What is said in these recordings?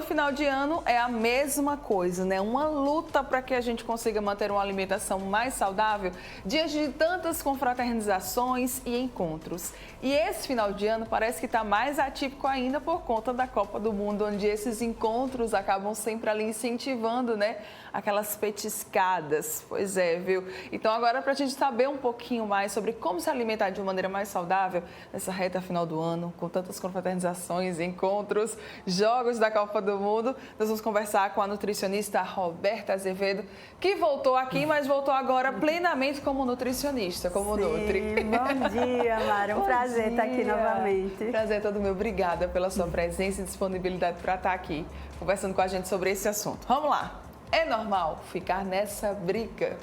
final de ano é a mesma coisa, né? Uma luta para que a gente consiga manter uma alimentação mais saudável diante de tantas confraternizações e encontros. E esse final de ano parece que está mais atípico ainda por conta da Copa do Mundo, onde esses encontros acabam sempre ali incentivando, né? Aquelas petiscadas. Pois é, viu? Então agora, para a gente saber um pouquinho mais sobre como se alimentar de uma maneira mais saudável nessa reta final do ano, com tantas confraternizações, encontros, jogos da Copa do Mundo, nós vamos conversar com a nutricionista Roberta Azevedo, que voltou aqui, mas voltou agora plenamente como nutricionista, como Nutri. Bom dia, Mara. Um prazer estar aqui novamente. Prazer é todo meu. Obrigada pela sua presença e disponibilidade para estar aqui conversando com a gente sobre esse assunto. Vamos lá. É normal ficar nessa briga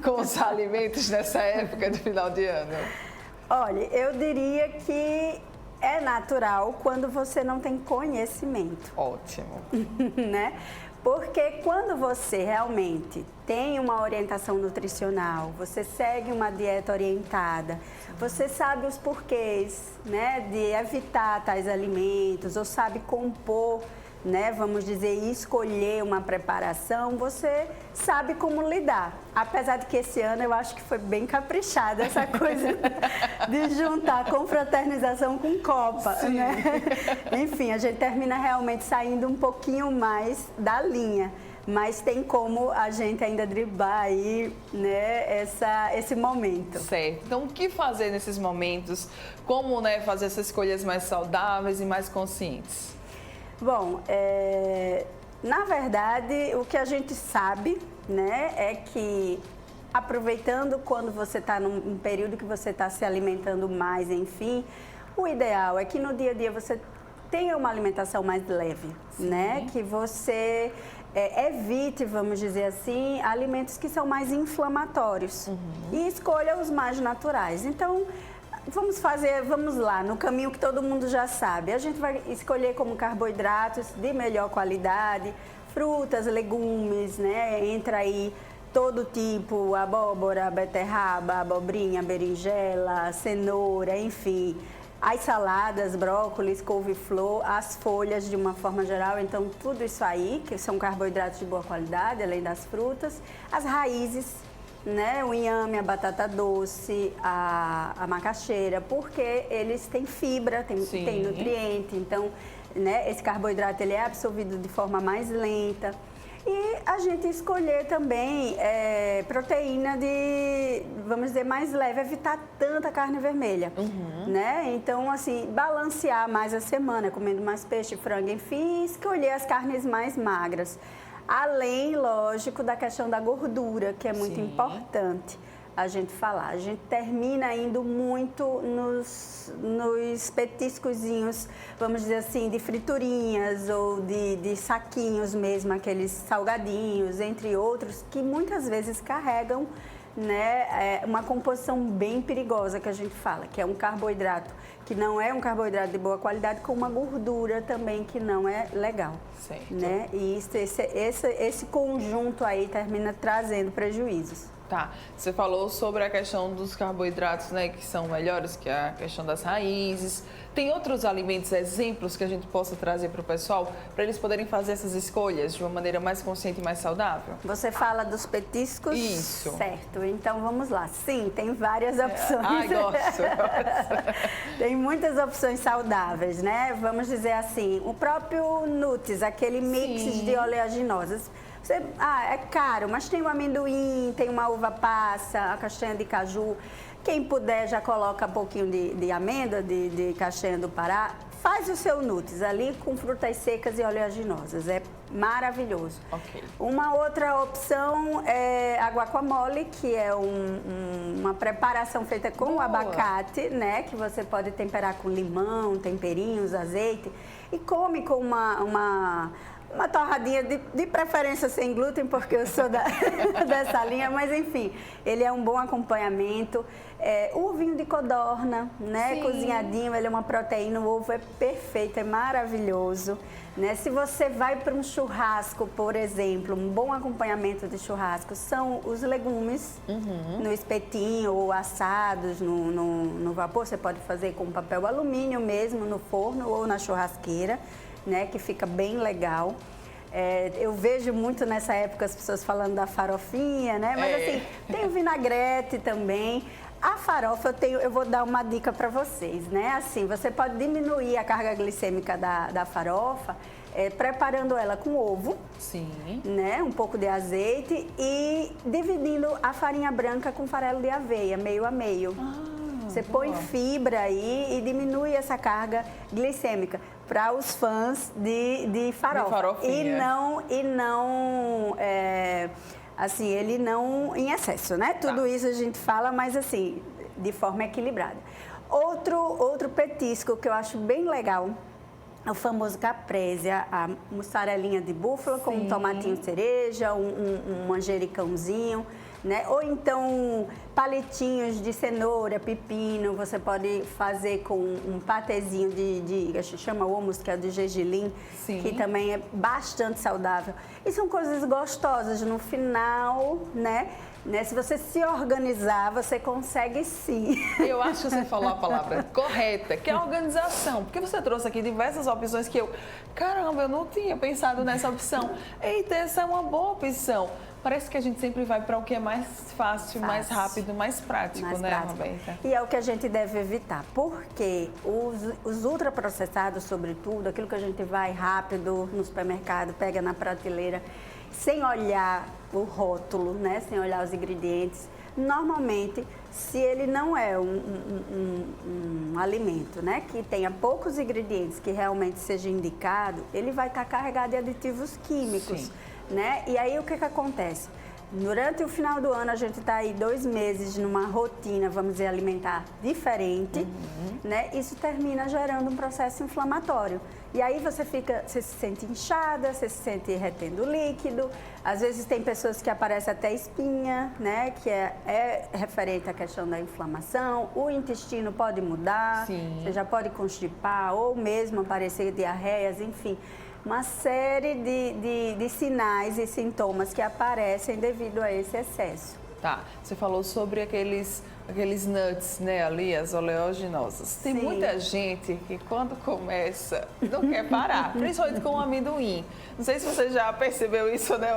com os alimentos nessa época de final de ano? Olha, eu diria que é natural quando você não tem conhecimento. Ótimo. Né? Porque quando você realmente tem uma orientação nutricional, você segue uma dieta orientada, você sabe os porquês, né, de evitar tais alimentos, ou sabe compor, né, vamos dizer, escolher uma preparação, você sabe como lidar. Apesar de que esse ano eu acho que foi bem caprichada essa coisa de juntar confraternização com Copa, Sim. né? Enfim, a gente termina realmente saindo um pouquinho mais da linha. Mas tem como a gente ainda driblar aí, né, esse momento. Certo. Então, o que fazer nesses momentos? Como, né, fazer essas escolhas mais saudáveis e mais conscientes? Bom, na verdade, o que a gente sabe, né, é que aproveitando quando você está num período que você está se alimentando mais, enfim, o ideal é que no dia a dia você tenha uma alimentação mais leve, Sim. né, que você evite, vamos dizer assim, alimentos que são mais inflamatórios e escolha os mais naturais. Então, vamos lá, no caminho que todo mundo já sabe. A gente vai escolher como carboidratos de melhor qualidade, frutas, legumes, né? Entra aí todo tipo, abóbora, beterraba, abobrinha, berinjela, cenoura, enfim. As saladas, brócolis, couve-flor, as folhas de uma forma geral, então tudo isso aí, que são carboidratos de boa qualidade, além das frutas, as raízes, né, o inhame, a batata doce, a macaxeira, porque eles têm fibra, tem nutriente, então, né, esse carboidrato ele é absorvido de forma mais lenta. E a gente escolher também proteína de, vamos dizer, mais leve, evitar tanta carne vermelha, né? Então, assim, balancear mais a semana, comendo mais peixe, frango, enfim, e escolher as carnes mais magras. Além, lógico, da questão da gordura, que é muito importante a gente falar. A gente termina indo muito nos petiscozinhos, vamos dizer assim, de friturinhas ou de saquinhos mesmo, aqueles salgadinhos, entre outros, que muitas vezes carregam, né, uma composição bem perigosa que a gente fala, que é um carboidrato que não é um carboidrato de boa qualidade, com uma gordura também que não é legal. Certo. Né? E esse conjunto aí termina trazendo prejuízos. Tá, você falou sobre a questão dos carboidratos, né, que são melhores, que é a questão das raízes. Tem outros alimentos, exemplos que a gente possa trazer para o pessoal, para eles poderem fazer essas escolhas de uma maneira mais consciente e mais saudável? Você fala dos petiscos? Isso. Certo, então vamos lá. Sim, tem várias opções. Ai, gosto. Tem muitas opções saudáveis, né? Vamos dizer assim, o próprio Nuts, aquele mix de oleaginosas. É caro, mas tem o amendoim, tem uma uva passa, a castanha de caju. Quem puder já coloca um pouquinho de amêndoa, de castanha do Pará. Faz o seu Nuts ali com frutas secas e oleaginosas. É maravilhoso. Okay. Uma outra opção é a guacamole, que é uma preparação feita com o abacate, né? Que você pode temperar com limão, temperinhos, azeite. E come com uma torradinha de preferência sem glúten, porque eu sou dessa linha, mas enfim, ele é um bom acompanhamento. O ovinho de codorna, né, cozinhadinho, ele é uma proteína, o ovo é perfeito, é maravilhoso. Né? Se você vai para um churrasco, por exemplo, um bom acompanhamento de churrasco são os legumes no espetinho ou assados no vapor. Você pode fazer com papel alumínio mesmo, no forno ou na churrasqueira. né, que fica bem legal. Eu vejo muito nessa época as pessoas falando da farofinha, né? Mas assim, tem o vinagrete também. A farofa, eu vou dar uma dica para vocês, né? Assim, você pode diminuir a carga glicêmica da farofa preparando ela com ovo, sim, né? Um pouco de azeite e dividindo a farinha branca com farelo de aveia, meio a meio. Você põe fibra aí e diminui essa carga glicêmica para os fãs de farofa. Assim, ele não em excesso, né? Tudo isso a gente fala, mas assim, de forma equilibrada. Outro petisco que eu acho bem legal é o famoso caprese, a mussarelinha de búfala com um tomatinho cereja, um manjericãozinho, né? Ou então palitinhos de cenoura, pepino, você pode fazer com um patezinho a gente chama hummus, que é de gergelim, que também é bastante saudável. E são coisas gostosas no final, né? Se você se organizar, você consegue sim. Eu acho que você falou a palavra correta, que é a organização. Porque você trouxe aqui diversas opções que caramba, eu não tinha pensado nessa opção. Eita, essa é uma boa opção. Parece que a gente sempre vai para o que é mais fácil, mais rápido, mais prático, Roberta? E é o que a gente deve evitar, porque os ultraprocessados, sobretudo, aquilo que a gente vai rápido no supermercado, pega na prateleira, sem olhar o rótulo, né? Sem olhar os ingredientes, normalmente, se ele não é um alimento, né? Que tenha poucos ingredientes, que realmente seja indicado, ele vai estar carregado de aditivos químicos. Né? E aí o que acontece? Durante o final do ano a gente está aí 2 meses numa rotina, vamos dizer, alimentar diferente, né? Isso termina gerando um processo inflamatório. E aí você se sente inchada, você se sente retendo líquido, às vezes tem pessoas que aparece até espinha, né? Que é referente à questão da inflamação, o intestino pode mudar, você já pode constipar ou mesmo aparecer diarreias, enfim. Uma série de sinais e sintomas que aparecem devido a esse excesso. Tá, você falou sobre aqueles nuts, né, ali, as oleaginosas. Tem muita gente que quando começa não quer parar, principalmente com o amendoim. Não sei se você já percebeu isso, né?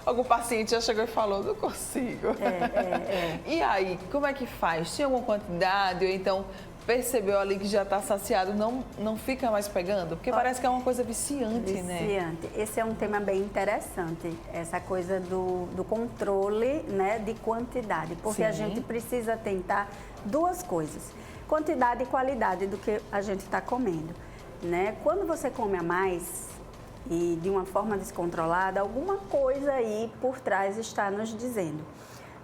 Algum paciente já chegou e falou, não consigo. E aí, como é que faz? Tinha alguma quantidade ou então percebeu ali que já está saciado, não fica mais pegando? Porque parece que é uma coisa viciante, né? Viciante. Esse é um tema bem interessante, essa coisa do controle, né, de quantidade. Porque a gente precisa tentar 2 coisas, quantidade e qualidade do que a gente está comendo, né? Quando você come a mais e de uma forma descontrolada, alguma coisa aí por trás está nos dizendo,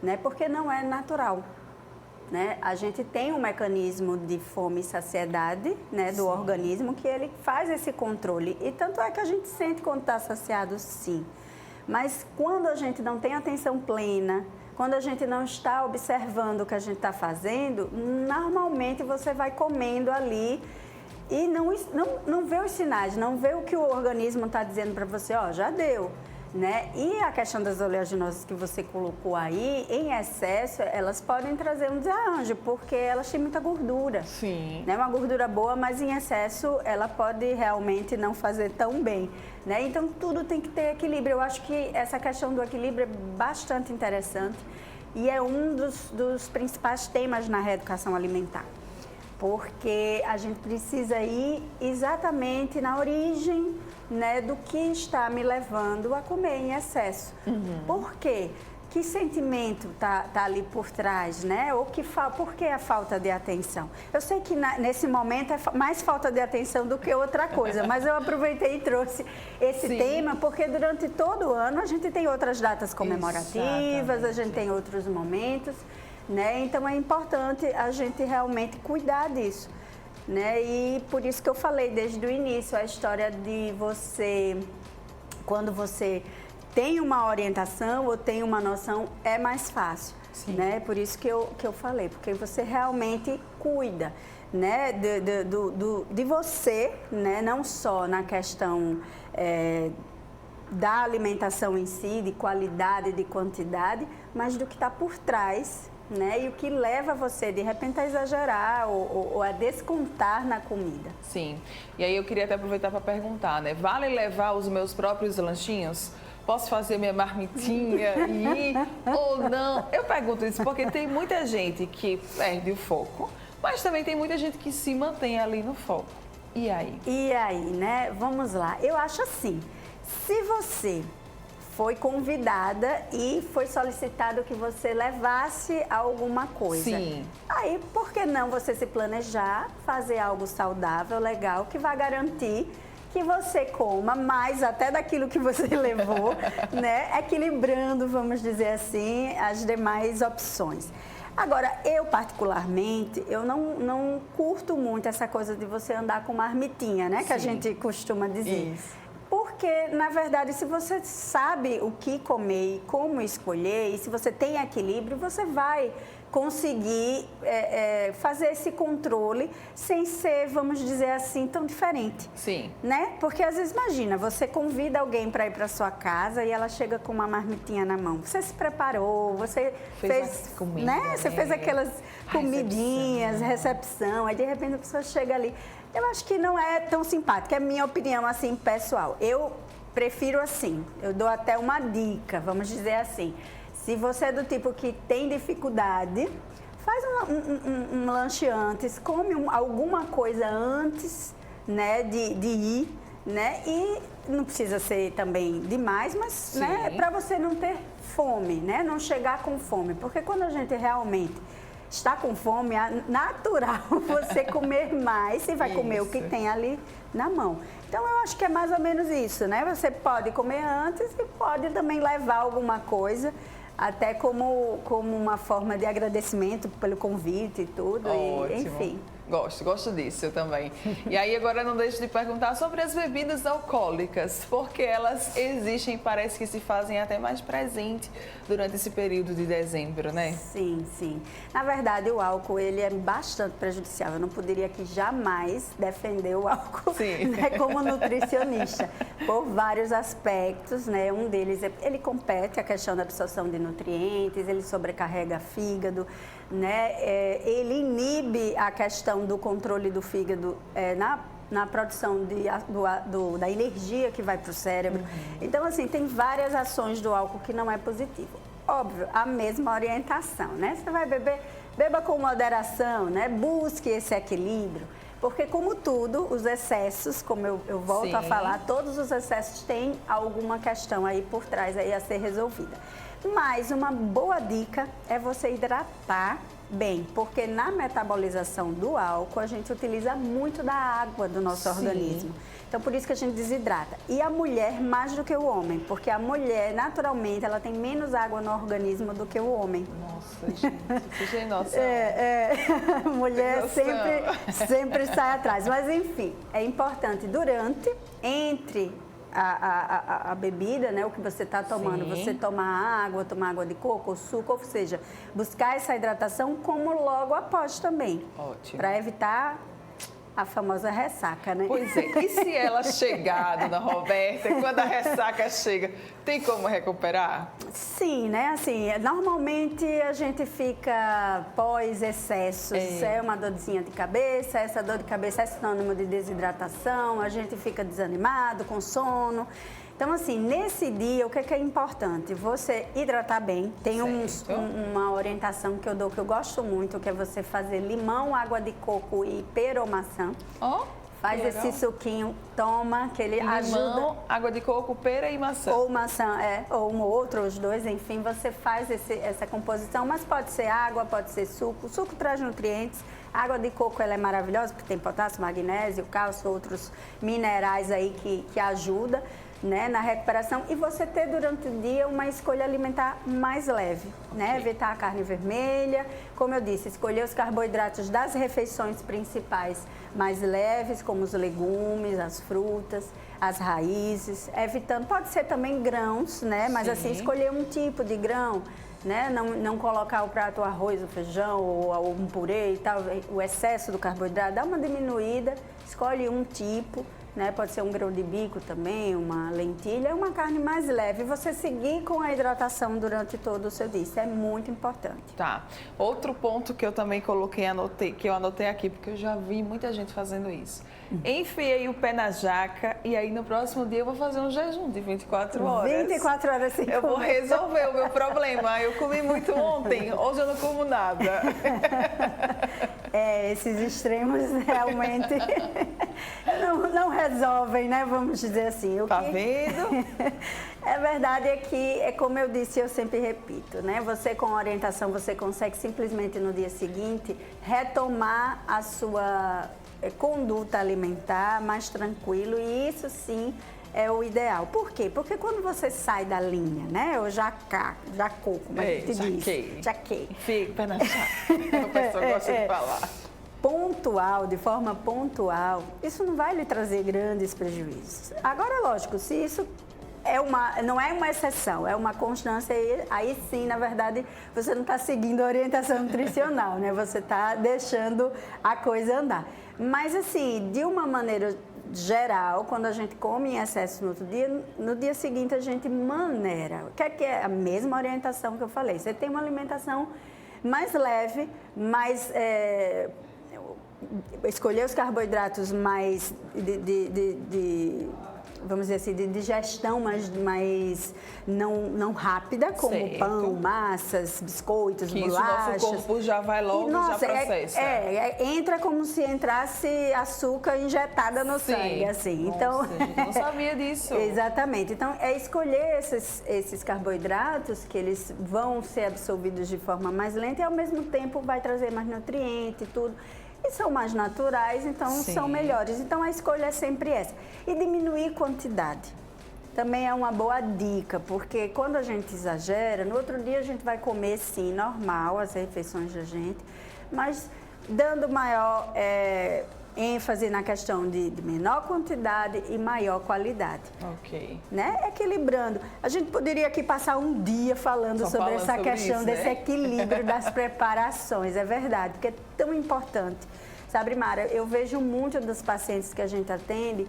né? Porque não é natural. Né? A gente tem um mecanismo de fome e saciedade, né, do organismo, que ele faz esse controle. E tanto é que a gente sente quando está saciado, sim. Mas quando a gente não tem atenção plena, quando a gente não está observando o que a gente está fazendo, normalmente você vai comendo ali e não vê os sinais, não vê o que o organismo está dizendo para você, já deu. Né? E a questão das oleaginosas que você colocou aí, em excesso, elas podem trazer um desarranjo, porque elas têm muita gordura. Né? Uma gordura boa, mas em excesso ela pode realmente não fazer tão bem. Né? Então tudo tem que ter equilíbrio. Eu acho que essa questão do equilíbrio é bastante interessante e é um dos principais temas na reeducação alimentar. Porque a gente precisa ir exatamente na origem, né, do que está me levando a comer em excesso. Por quê? Que sentimento tá ali por trás, né? Por que a falta de atenção? Eu sei que nesse momento é mais falta de atenção do que outra coisa, mas eu aproveitei e trouxe esse tema porque durante todo o ano a gente tem outras datas comemorativas, a gente tem outros momentos, né? Então é importante a gente realmente cuidar disso. Né? E por isso que eu falei desde o início, a história de você, quando você tem uma orientação ou tem uma noção, é mais fácil. Né? Por isso que eu falei, porque você realmente cuida, né? de você, né? Não só na questão da alimentação em si, de qualidade, de quantidade, mas do que está por trás, né? E o que leva você, de repente, a exagerar ou a descontar na comida. Sim. E aí eu queria até aproveitar para perguntar, né? Vale levar os meus próprios lanchinhos? Posso fazer minha marmitinha e ir ou não? Eu pergunto isso porque tem muita gente que perde o foco, mas também tem muita gente que se mantém ali no foco. E aí? E aí, né? Vamos lá. Eu acho assim, se você foi convidada e foi solicitado que você levasse alguma coisa. Sim. Aí, por que não você se planejar, fazer algo saudável, legal, que vai garantir que você coma mais até daquilo que você levou, né? Equilibrando, vamos dizer assim, as demais opções. Agora, eu particularmente, eu não curto muito essa coisa de você andar com marmitinha, né? Que a gente costuma dizer. Isso. Porque, na verdade, se você sabe o que comer e como escolher, e se você tem equilíbrio, você vai conseguir fazer esse controle sem ser, vamos dizer assim, tão diferente. Sim. Né? Porque, às vezes, imagina, você convida alguém para ir para sua casa e ela chega com uma marmitinha na mão. Você se preparou, você fez comida, né? Você fez aquelas comidinhas, recepção, aí, de repente, a pessoa chega ali. Eu acho que não é tão simpático, é minha opinião, assim, pessoal. Eu prefiro assim, eu dou até uma dica, vamos dizer assim. Se você é do tipo que tem dificuldade, faz um lanche antes, come alguma coisa antes, né, de ir, né? E não precisa ser também demais, mas, né, para você não ter fome, né? Não chegar com fome, porque quando a gente realmente está com fome, é natural você comer mais e vai comer o que tem ali na mão. Então, eu acho que é mais ou menos isso, né? Você pode comer antes e pode também levar alguma coisa, até como uma forma de agradecimento pelo convite e tudo. Ótimo. E, enfim. Gosto disso também. E aí agora não deixo de perguntar sobre as bebidas alcoólicas, porque elas existem e parece que se fazem até mais presente durante esse período de dezembro, né? Sim, sim. Na verdade, o álcool, ele é bastante prejudicial. Eu não poderia aqui jamais defender o álcool, né, como nutricionista, por vários aspectos, né? Um deles, ele compete a questão da absorção de nutrientes, ele sobrecarrega fígado, né? Ele inibe a questão do controle do fígado na produção da energia que vai para o cérebro. Então, assim, tem várias ações do álcool que não é positivo. Óbvio, a mesma orientação, né? Você vai beber, beba com moderação, né? Busque esse equilíbrio. Porque, como tudo, os excessos, como eu volto a falar, todos os excessos têm alguma questão aí por trás aí a ser resolvida. Mas uma boa dica é você hidratar bem, porque na metabolização do álcool a gente utiliza muito da água do nosso organismo. Então, por isso que a gente desidrata. E a mulher mais do que o homem, porque a mulher, naturalmente, ela tem menos água no organismo do que o homem. Nossa, gente, você tem noção. A mulher sempre sai atrás. Mas, enfim, é importante entre a bebida, né, o que você está tomando, você tomar água de coco ou suco, ou seja, buscar essa hidratação como logo após também. Ótimo. Para evitar a famosa ressaca, né? Pois é. E se ela chegar, dona Roberta, quando a ressaca chega, tem como recuperar? Sim, né? Assim, normalmente a gente fica pós-excessos, é uma dorzinha de cabeça, essa dor de cabeça é sinônimo de desidratação, a gente fica desanimado, com sono. Então, assim, nesse dia, o que é importante? Você hidratar bem. Tem uma orientação que eu dou, que eu gosto muito, que é você fazer limão, água de coco e pera-maçã. Faz esse suquinho, toma, que ele ajuda. Limão, água de coco, pera e maçã. Ou maçã, ou um outro, os dois, enfim, você faz essa composição, mas pode ser água, pode ser suco. O suco traz nutrientes. A água de coco, ela é maravilhosa, porque tem potássio, magnésio, cálcio, outros minerais aí que ajudam, né, na recuperação, e você ter durante o dia uma escolha alimentar mais leve, né? Evitar a carne vermelha, como eu disse, escolher os carboidratos das refeições principais mais leves, como os legumes, as frutas, as raízes, evitando, pode ser também grãos, né? Mas assim, escolher um tipo de grão, né? Não colocar o prato arroz, o feijão ou um purê e tal, o excesso do carboidrato, dá uma diminuída, escolhe um tipo, né? Pode ser um grão de bico também, uma lentilha, uma carne mais leve. Você seguir com a hidratação durante todo o seu dia, isso é muito importante. Tá. Outro ponto que eu também coloquei, que eu anotei aqui, porque eu já vi muita gente fazendo isso. Enfiei o pé na jaca e aí no próximo dia eu vou fazer um jejum de 24 horas. 24 horas sem comer. Eu vou resolver o meu problema. Eu comi muito ontem, hoje eu não como nada. Esses extremos realmente não resolvem, né? Vamos dizer assim. Tá vendo? É verdade, é que, é como eu disse, eu sempre repito, né? Você com orientação, você consegue simplesmente no dia seguinte retomar a sua conduta alimentar mais tranquilo, e isso sim é o ideal. Por quê? Porque quando você sai da linha, né? Ou jacou, como a gente diz. Jaquei. Fica pé na jaca. A pessoa gosta de falar. Pontual, de forma pontual, isso não vai lhe trazer grandes prejuízos. Agora, lógico, se isso não é uma exceção, é uma constância, aí sim, na verdade, você não está seguindo a orientação nutricional, né? Você está deixando a coisa andar. Mas, assim, de uma maneira geral, quando a gente come em excesso no outro dia, no dia seguinte a gente maneira. O que é a mesma orientação que eu falei? Você tem uma alimentação mais leve, mais... escolher os carboidratos mais vamos dizer assim, de digestão mais não rápida, como certo. Pão, massas, biscoitos, que bolachas. Isso, nosso corpo já vai logo e já processa. Entra como se entrasse açúcar injetada no sangue, assim. Nossa, então, gente, não sabia disso. Exatamente. Então, é escolher esses carboidratos que eles vão ser absorvidos de forma mais lenta e, ao mesmo tempo, vai trazer mais nutriente e tudo. E são mais naturais, então são melhores. Então a escolha é sempre essa. E diminuir quantidade. Também é uma boa dica, porque quando a gente exagera, no outro dia a gente vai comer sim, normal, as refeições da gente, mas dando maior ênfase na questão de menor quantidade e maior qualidade. Ok. Né? Equilibrando. A gente poderia aqui passar um dia falando sobre essa questão desse equilíbrio das preparações, é verdade, porque é tão importante. Sabe, Mara, eu vejo muito dos pacientes que a gente atende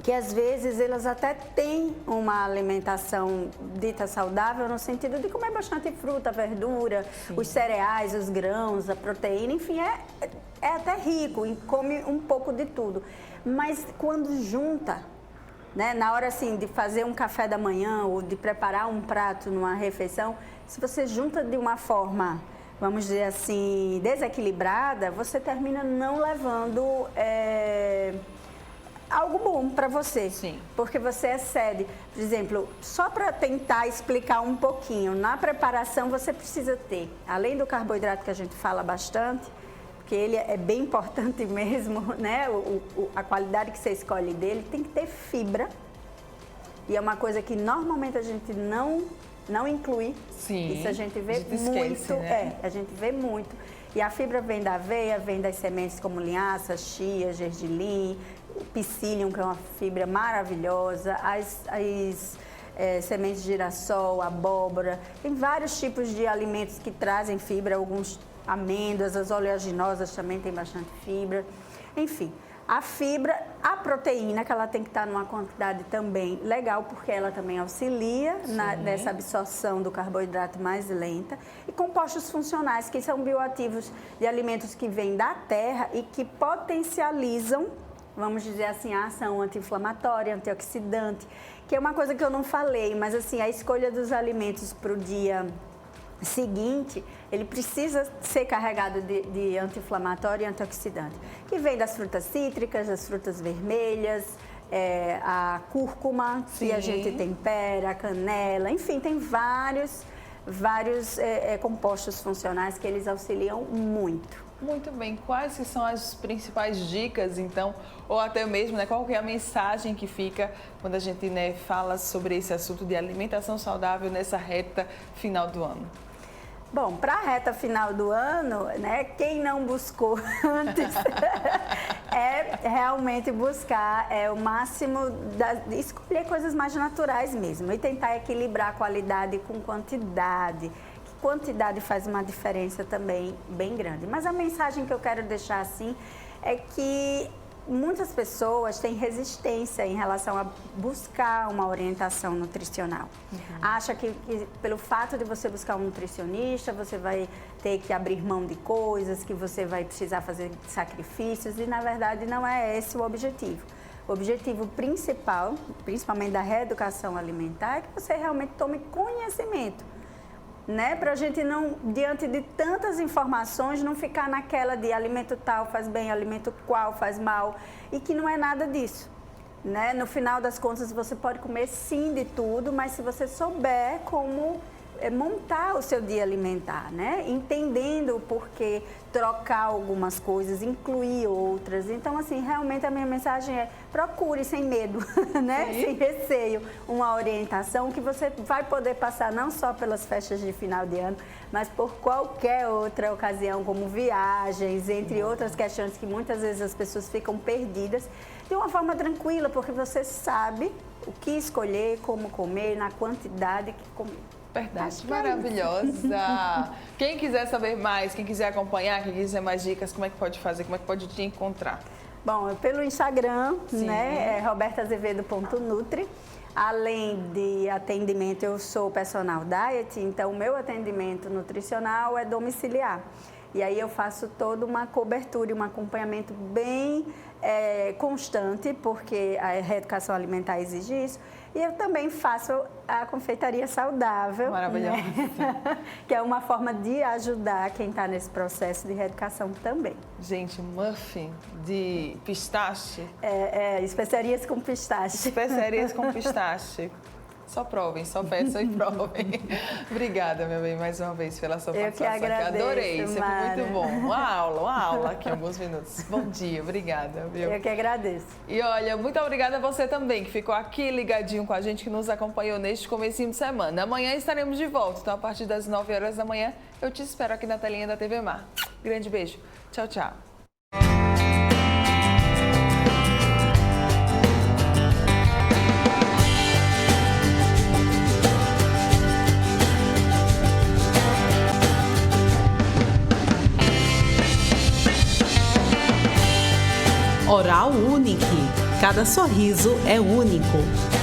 que às vezes elas até têm uma alimentação dita saudável no sentido de comer bastante fruta, verdura, os cereais, os grãos, a proteína, enfim, é até rico e come um pouco de tudo. Mas quando junta, né, na hora assim de fazer um café da manhã ou de preparar um prato numa refeição, se você junta de uma forma, vamos dizer assim, desequilibrada, você termina não levando algo bom para você. Sim. Porque você excede. Por exemplo, só para tentar explicar um pouquinho, na preparação você precisa ter, além do carboidrato que a gente fala bastante, porque ele é bem importante mesmo, né? A qualidade que você escolhe dele, tem que ter fibra. E é uma coisa que normalmente a gente não inclui. Sim. Isso a gente vê muito. Esquece, né? A gente vê muito. E a fibra vem da aveia, vem das sementes como linhaça, chia, gergelim, psyllium, que é uma fibra maravilhosa, as sementes de girassol, abóbora. Tem vários tipos de alimentos que trazem fibra, alguns amêndoas, as oleaginosas também tem bastante fibra. Enfim, a fibra, a proteína, que ela tem que estar numa quantidade também legal, porque ela também auxilia nessa absorção do carboidrato mais lenta. E compostos funcionais, que são bioativos de alimentos que vêm da terra e que potencializam, vamos dizer assim, a ação anti-inflamatória, antioxidante, que é uma coisa que eu não falei, mas assim, a escolha dos alimentos para o dia seguinte, ele precisa ser carregado de anti-inflamatório e antioxidante, que vem das frutas cítricas, das frutas vermelhas, a cúrcuma, que a gente tempera, a canela, enfim, tem vários compostos funcionais que eles auxiliam muito. Muito bem. Quais que são as principais dicas, então, ou até mesmo, né, qual que é a mensagem que fica quando a gente, né, fala sobre esse assunto de alimentação saudável nessa reta final do ano? Bom, para a reta final do ano, né, quem não buscou antes é realmente buscar o máximo, escolher coisas mais naturais mesmo e tentar equilibrar qualidade com quantidade. Quantidade faz uma diferença também bem grande. Mas a mensagem que eu quero deixar assim é que muitas pessoas têm resistência em relação a buscar uma orientação nutricional. Acha que pelo fato de você buscar um nutricionista, você vai ter que abrir mão de coisas, que você vai precisar fazer sacrifícios, e na verdade não é esse o objetivo. O objetivo principal, principalmente da reeducação alimentar, é que você realmente tome conhecimento, né? Para a gente não, diante de tantas informações, não ficar naquela de alimento tal faz bem, alimento qual faz mal, e que não é nada disso, né? No final das contas, você pode comer sim de tudo, mas se você souber como montar o seu dia alimentar, né? Entendendo o porquê, trocar algumas coisas, incluir outras. Então, assim, realmente a minha mensagem é: procure sem medo, né? Sem receio, uma orientação que você vai poder passar não só pelas festas de final de ano, mas por qualquer outra ocasião, como viagens, entre outras questões que muitas vezes as pessoas ficam perdidas, de uma forma tranquila, porque você sabe o que escolher, como comer, na quantidade que comer. Verdade, maravilhosa. Quem quiser saber mais, quem quiser acompanhar, quem quiser mais dicas, como é que pode fazer, como é que pode te encontrar? Bom, pelo Instagram, né, é robertaazevedo.nutri. Além de atendimento, eu sou personal diet, então o meu atendimento nutricional é domiciliar. E aí eu faço toda uma cobertura e um acompanhamento bem constante, porque a reeducação alimentar exige isso. E eu também faço a confeitaria saudável, maravilhosa, né? Que é uma forma de ajudar quem está nesse processo de reeducação também. Gente, muffin de pistache. Especiarias com pistache. Especiarias com pistache. Só provem, só peçam e provem. Obrigada, meu bem, mais uma vez pela sua participação. Eu que agradeço, adorei, sempre Mara. muito bom. Uma aula aqui em alguns minutos. Bom dia, obrigada. Viu? Eu que agradeço. E olha, muito obrigada a você também, que ficou aqui ligadinho com a gente, que nos acompanhou neste comecinho de semana. Amanhã estaremos de volta, então a partir das 9 horas da manhã eu te espero aqui na telinha da TV Mar. Grande beijo. Tchau, tchau. Oral Unique. Cada sorriso é único.